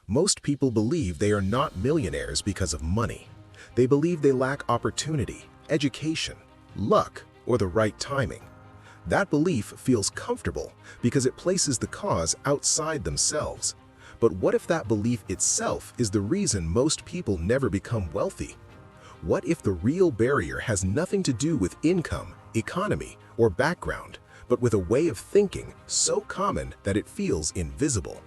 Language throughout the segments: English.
Most people believe they are not millionaires because of money. They believe they lack opportunity, education, luck, or the right timing. That belief feels comfortable because it places the cause outside themselves. But what if that belief itself is the reason most people never become wealthy? What if the real barrier has nothing to do with income, economy, or background, but with a way of thinking so common that it feels invisible?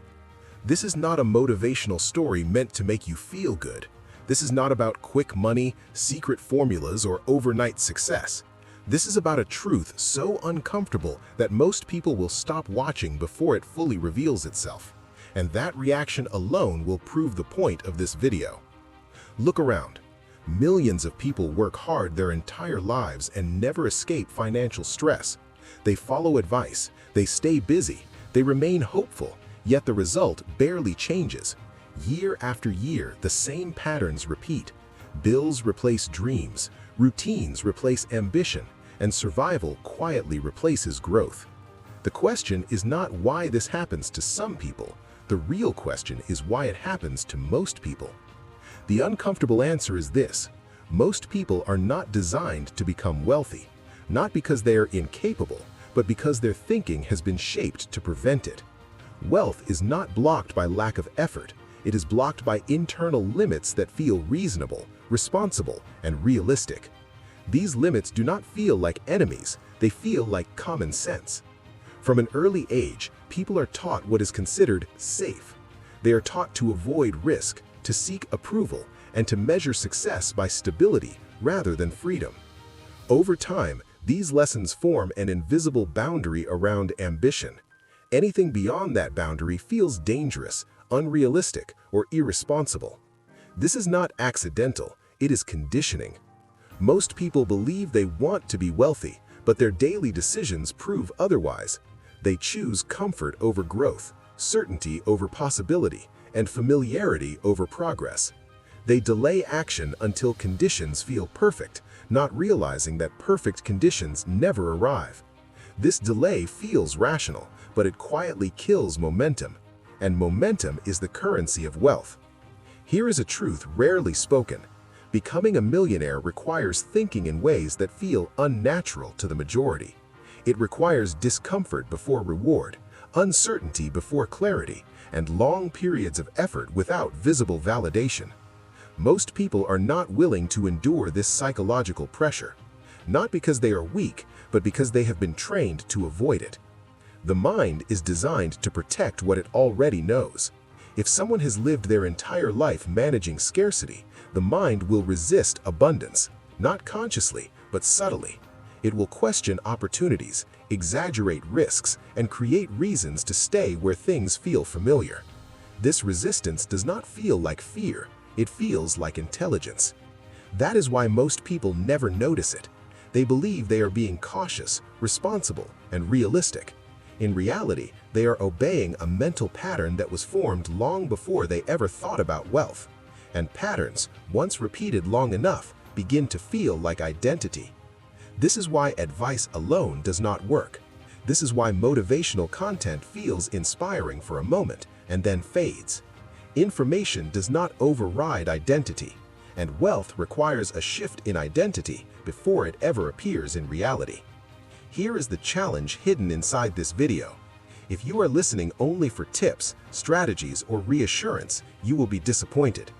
This is not a motivational story meant to make you feel good. This is not about quick money, secret formulas, or overnight success. This is about a truth so uncomfortable that most people will stop watching before it fully reveals itself. And that reaction alone will prove the point of this video. Look around. Millions of people work hard their entire lives and never escape financial stress. They follow advice, they stay busy, they remain hopeful, yet the result barely changes. Year after year, the same patterns repeat. Bills replace dreams, routines replace ambition, and survival quietly replaces growth. The question is not why this happens to some people. The real question is why it happens to most people. The uncomfortable answer is this: most people are not designed to become wealthy, not because they are incapable, but because their thinking has been shaped to prevent it. Wealth is not blocked by lack of effort. It is blocked by internal limits that feel reasonable, responsible, and realistic. These limits do not feel like enemies, they feel like common sense. From an early age, people are taught what is considered safe. They are taught to avoid risk, to seek approval, and to measure success by stability rather than freedom. Over time, these lessons form an invisible boundary around ambition. Anything beyond that boundary feels dangerous, unrealistic, or irresponsible. This is not accidental, it is conditioning. Most people believe they want to be wealthy, but their daily decisions prove otherwise. They choose comfort over growth, certainty over possibility, and familiarity over progress. They delay action until conditions feel perfect, not realizing that perfect conditions never arrive. This delay feels rational, but it quietly kills momentum, and momentum is the currency of wealth. Here is a truth rarely spoken. Becoming a millionaire requires thinking in ways that feel unnatural to the majority. It requires discomfort before reward, uncertainty before clarity, and long periods of effort without visible validation. Most people are not willing to endure this psychological pressure, not because they are weak, but because they have been trained to avoid it. The mind is designed to protect what it already knows. If someone has lived their entire life managing scarcity, the mind will resist abundance, not consciously, but subtly. It will question opportunities, exaggerate risks, and create reasons to stay where things feel familiar. This resistance does not feel like fear, it feels like intelligence. That is why most people never notice it. They believe they are being cautious, responsible, and realistic. In reality, they are obeying a mental pattern that was formed long before they ever thought about wealth. And patterns, once repeated long enough, begin to feel like identity. This is why advice alone does not work. This is why motivational content feels inspiring for a moment and then fades. Information does not override identity, and wealth requires a shift in identity before it ever appears in reality. Here is the challenge hidden inside this video. If you are listening only for tips, strategies, or reassurance, you will be disappointed.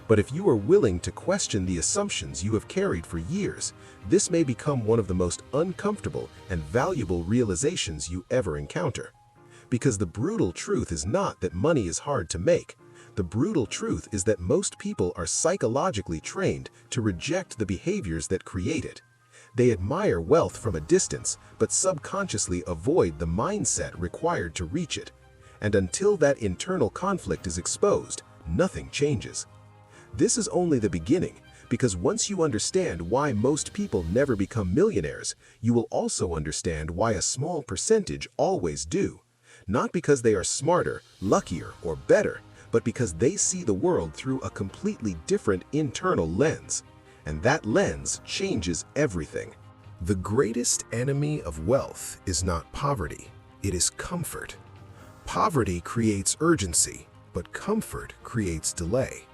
But if you are willing to question the assumptions you have carried for years, this may become one of the most uncomfortable and valuable realizations you ever encounter. Because the brutal truth is not that money is hard to make. The brutal truth is that most people are psychologically trained to reject the behaviors that create it. They admire wealth from a distance, but subconsciously avoid the mindset required to reach it. And until that internal conflict is exposed, nothing changes. This is only the beginning, because once you understand why most people never become millionaires, you will also understand why a small percentage always do. Not because they are smarter, luckier, or better, but because they see the world through a completely different internal lens. And that lens changes everything. The greatest enemy of wealth is not poverty, it is comfort. Poverty creates urgency, but comfort creates delay.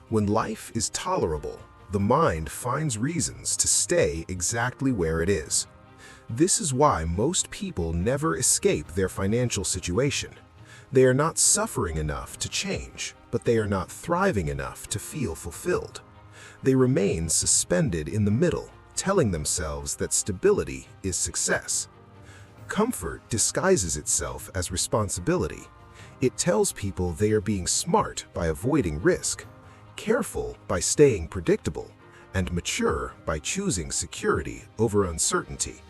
When life is tolerable, the mind finds reasons to stay exactly where it is. This is why most people never escape their financial situation. They are not suffering enough to change, but they are not thriving enough to feel fulfilled. They remain suspended in the middle, telling themselves that stability is success. Comfort disguises itself as responsibility. It tells people they are being smart by avoiding risk, careful by staying predictable, and mature by choosing security over uncertainty.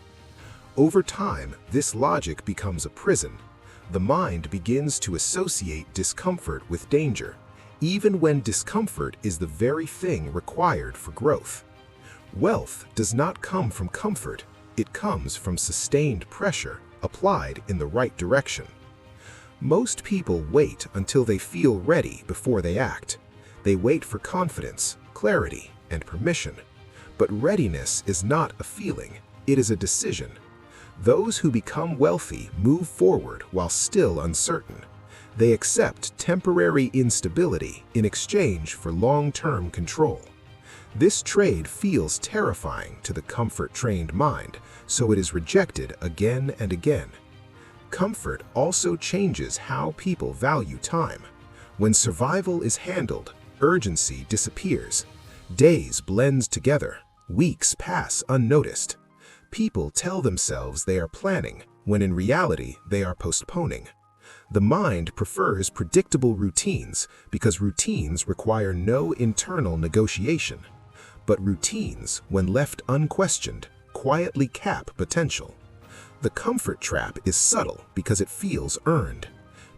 Over time, this logic becomes a prison. The mind begins to associate discomfort with danger, even when discomfort is the very thing required for growth. Wealth does not come from comfort, it comes from sustained pressure applied in the right direction. Most people wait until they feel ready before they act. They wait for confidence, clarity, and permission. But readiness is not a feeling, it is a decision. Those who become wealthy move forward while still uncertain. They accept temporary instability in exchange for long-term control. This trade feels terrifying to the comfort-trained mind, so it is rejected again and again. Comfort also changes how people value time. When survival is handled, urgency disappears. Days blend together, weeks pass unnoticed. People tell themselves they are planning, when in reality they are postponing. The mind prefers predictable routines because routines require no internal negotiation. But routines, when left unquestioned, quietly cap potential. The comfort trap is subtle because it feels earned.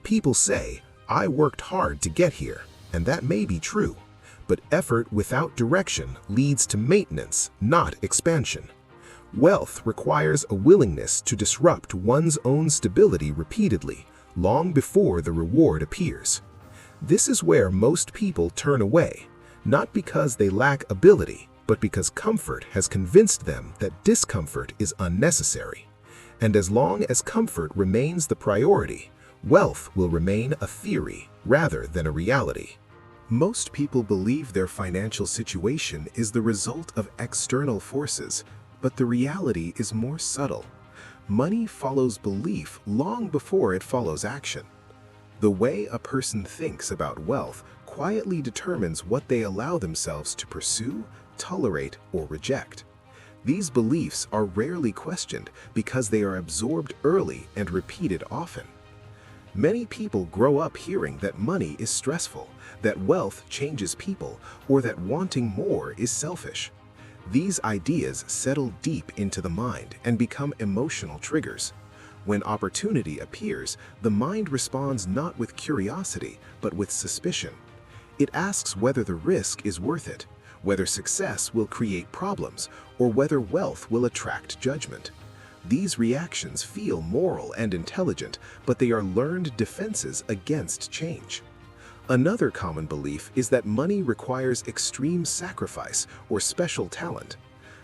People say, "I worked hard to get here," and that may be true. But effort without direction leads to maintenance, not expansion. Wealth requires a willingness to disrupt one's own stability repeatedly, long before the reward appears. This is where most people turn away, not because they lack ability, but because comfort has convinced them that discomfort is unnecessary. And as long as comfort remains the priority, wealth will remain a theory rather than a reality. Most people believe their financial situation is the result of external forces, but the reality is more subtle. Money follows belief long before it follows action. The way a person thinks about wealth quietly determines what they allow themselves to pursue, tolerate, or reject. These beliefs are rarely questioned because they are absorbed early and repeated often. Many people grow up hearing that money is stressful, that wealth changes people, or that wanting more is selfish. These ideas settle deep into the mind and become emotional triggers. When opportunity appears, the mind responds not with curiosity, but with suspicion. It asks whether the risk is worth it, whether success will create problems, or whether wealth will attract judgment. These reactions feel moral and intelligent, but they are learned defenses against change. Another common belief is that money requires extreme sacrifice or special talent.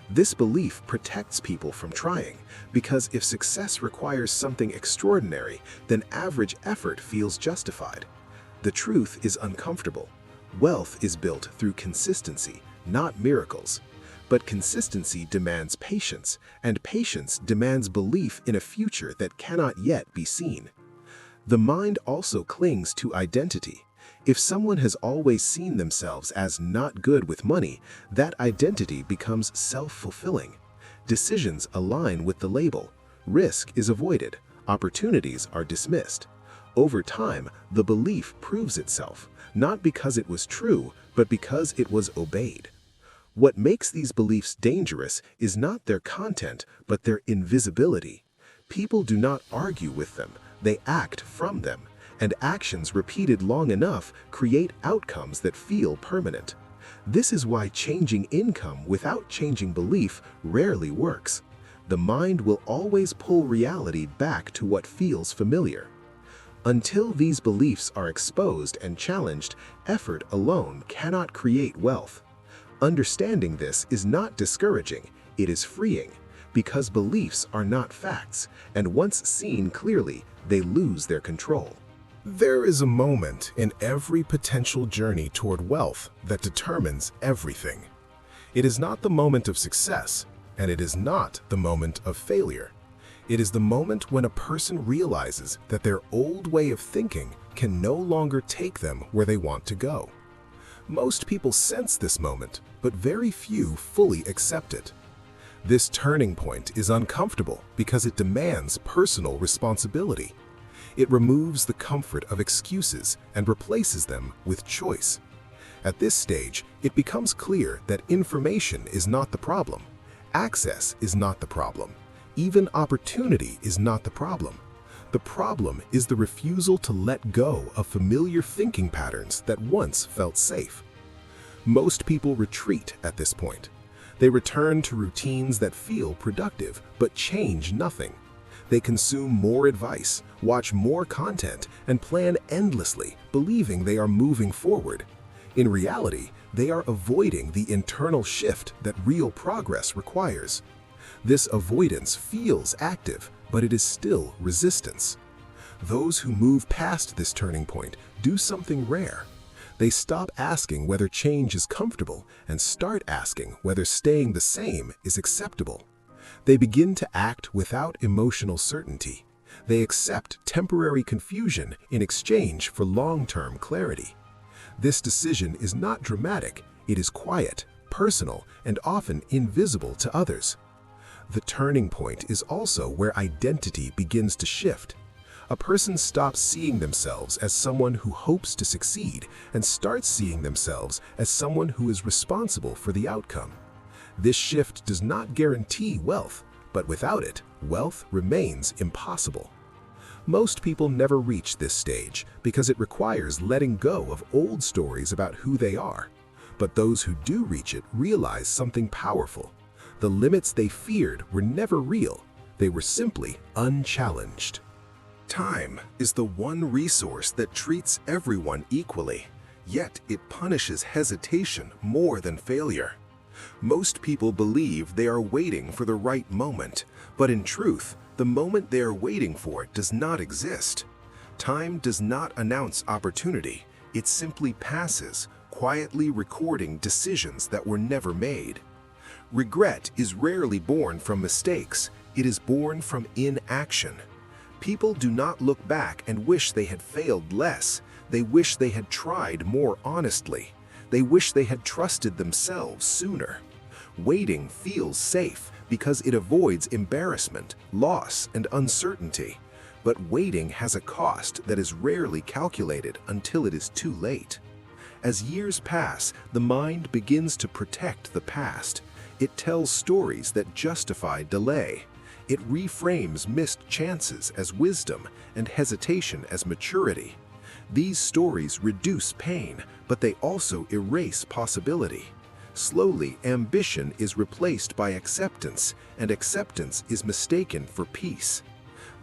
This belief protects people from trying, because if success requires something extraordinary, then average effort feels justified. The truth is uncomfortable. Wealth is built through consistency, not miracles. But consistency demands patience, and patience demands belief in a future that cannot yet be seen. The mind also clings to identity. If someone has always seen themselves as not good with money, that identity becomes self-fulfilling. Decisions align with the label. Risk is avoided. Opportunities are dismissed. Over time, the belief proves itself, not because it was true, but because it was obeyed. What makes these beliefs dangerous is not their content, but their invisibility. People do not argue with them, they act from them, and actions repeated long enough create outcomes that feel permanent. This is why changing income without changing belief rarely works. The mind will always pull reality back to what feels familiar. Until these beliefs are exposed and challenged, effort alone cannot create wealth. Understanding this is not discouraging, it is freeing, because beliefs are not facts, and once seen clearly, they lose their control. There is a moment in every potential journey toward wealth that determines everything. It is not the moment of success, and it is not the moment of failure. It is the moment when a person realizes that their old way of thinking can no longer take them where they want to go. Most people sense this moment, but very few fully accept it. This turning point is uncomfortable because it demands personal responsibility. It removes the comfort of excuses and replaces them with choice. At this stage, it becomes clear that information is not the problem. Access is not the problem. Even opportunity is not the problem. The problem is the refusal to let go of familiar thinking patterns that once felt safe. Most people retreat at this point. They return to routines that feel productive but change nothing. They consume more advice, watch more content, and plan endlessly, believing they are moving forward. In reality, they are avoiding the internal shift that real progress requires. This avoidance feels active, but it is still resistance. Those who move past this turning point do something rare. They stop asking whether change is comfortable and start asking whether staying the same is acceptable. They begin to act without emotional certainty. They accept temporary confusion in exchange for long-term clarity. This decision is not dramatic, it is quiet, personal, and often invisible to others. The turning point is also where identity begins to shift. A person stops seeing themselves as someone who hopes to succeed and starts seeing themselves as someone who is responsible for the outcome. This shift does not guarantee wealth, but without it, wealth remains impossible. Most people never reach this stage because it requires letting go of old stories about who they are. But those who do reach it realize something powerful. The limits they feared were never real. They were simply unchallenged. Time is the one resource that treats everyone equally, yet it punishes hesitation more than failure. Most people believe they are waiting for the right moment, but in truth, the moment they are waiting for does not exist. Time does not announce opportunity, it simply passes, quietly recording decisions that were never made. Regret is rarely born from mistakes, it is born from inaction. People do not look back and wish they had failed less, they wish they had tried more honestly. They wish they had trusted themselves sooner. Waiting feels safe because it avoids embarrassment, loss, and uncertainty. But waiting has a cost that is rarely calculated until it is too late. As years pass, the mind begins to protect the past. It tells stories that justify delay. It reframes missed chances as wisdom and hesitation as maturity. These stories reduce pain, but they also erase possibility. Slowly, ambition is replaced by acceptance, and acceptance is mistaken for peace.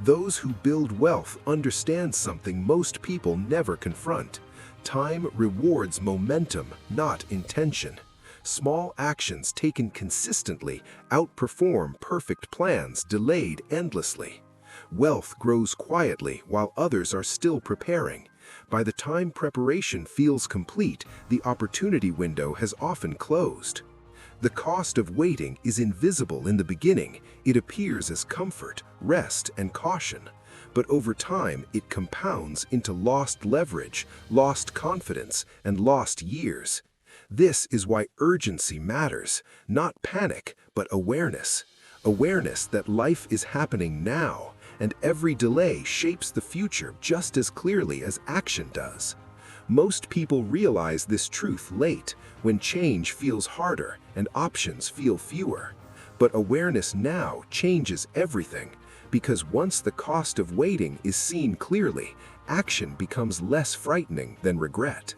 Those who build wealth understand something most people never confront. Time rewards momentum, not intention. Small actions taken consistently outperform perfect plans delayed endlessly. Wealth grows quietly while others are still preparing. By the time preparation feels complete, the opportunity window has often closed. The cost of waiting is invisible in the beginning. It appears as comfort, rest, and caution. But over time, it compounds into lost leverage, lost confidence, and lost years. This is why urgency matters, not panic, but awareness. Awareness that life is happening now, and every delay shapes the future just as clearly as action does. Most people realize this truth late, when change feels harder and options feel fewer. But awareness now changes everything, because once the cost of waiting is seen clearly, action becomes less frightening than regret.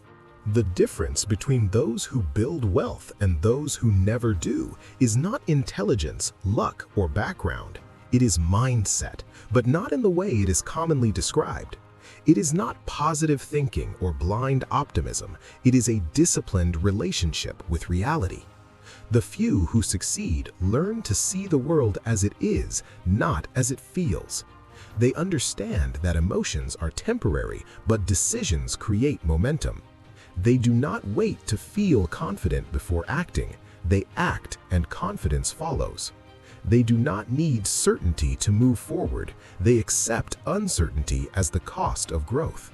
The difference between those who build wealth and those who never do is not intelligence, luck, or background. It is mindset, but not in the way it is commonly described. It is not positive thinking or blind optimism. It is a disciplined relationship with reality. The few who succeed learn to see the world as it is, not as it feels. They understand that emotions are temporary, but decisions create momentum. They do not wait to feel confident before acting. They act and confidence follows. They do not need certainty to move forward. They accept uncertainty as the cost of growth.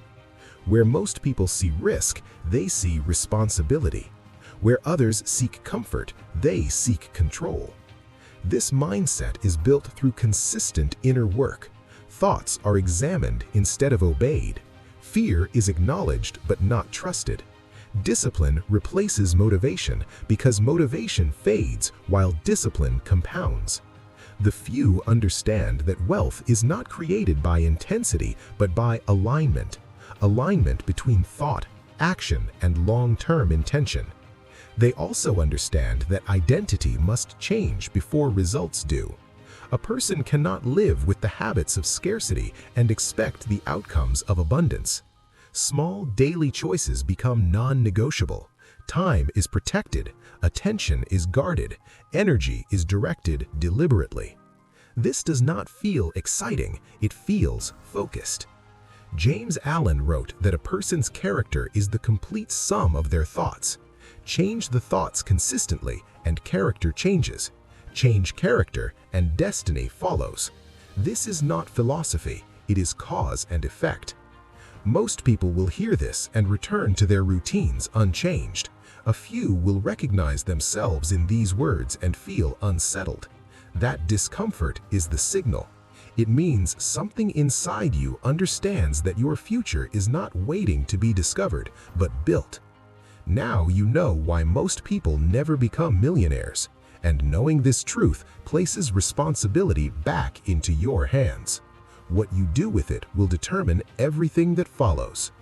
Where most people see risk, they see responsibility. Where others seek comfort, they seek control. This mindset is built through consistent inner work. Thoughts are examined instead of obeyed. Fear is acknowledged but not trusted. Discipline replaces motivation because motivation fades while discipline compounds. The few understand that wealth is not created by intensity but by alignment. Alignment between thought, action, and long-term intention. They also understand that identity must change before results do. A person cannot live with the habits of scarcity and expect the outcomes of abundance. Small daily choices become non-negotiable. Time is protected, attention is guarded, energy is directed deliberately. This does not feel exciting, it feels focused. James Allen wrote that a person's character is the complete sum of their thoughts. Change the thoughts consistently and character changes. Change character and destiny follows. This is not philosophy, it is cause and effect. Most people will hear this and return to their routines unchanged. A few will recognize themselves in these words and feel unsettled. That discomfort is the signal. It means something inside you understands that your future is not waiting to be discovered, but built. Now you know why most people never become millionaires, and knowing this truth places responsibility back into your hands. What you do with it will determine everything that follows.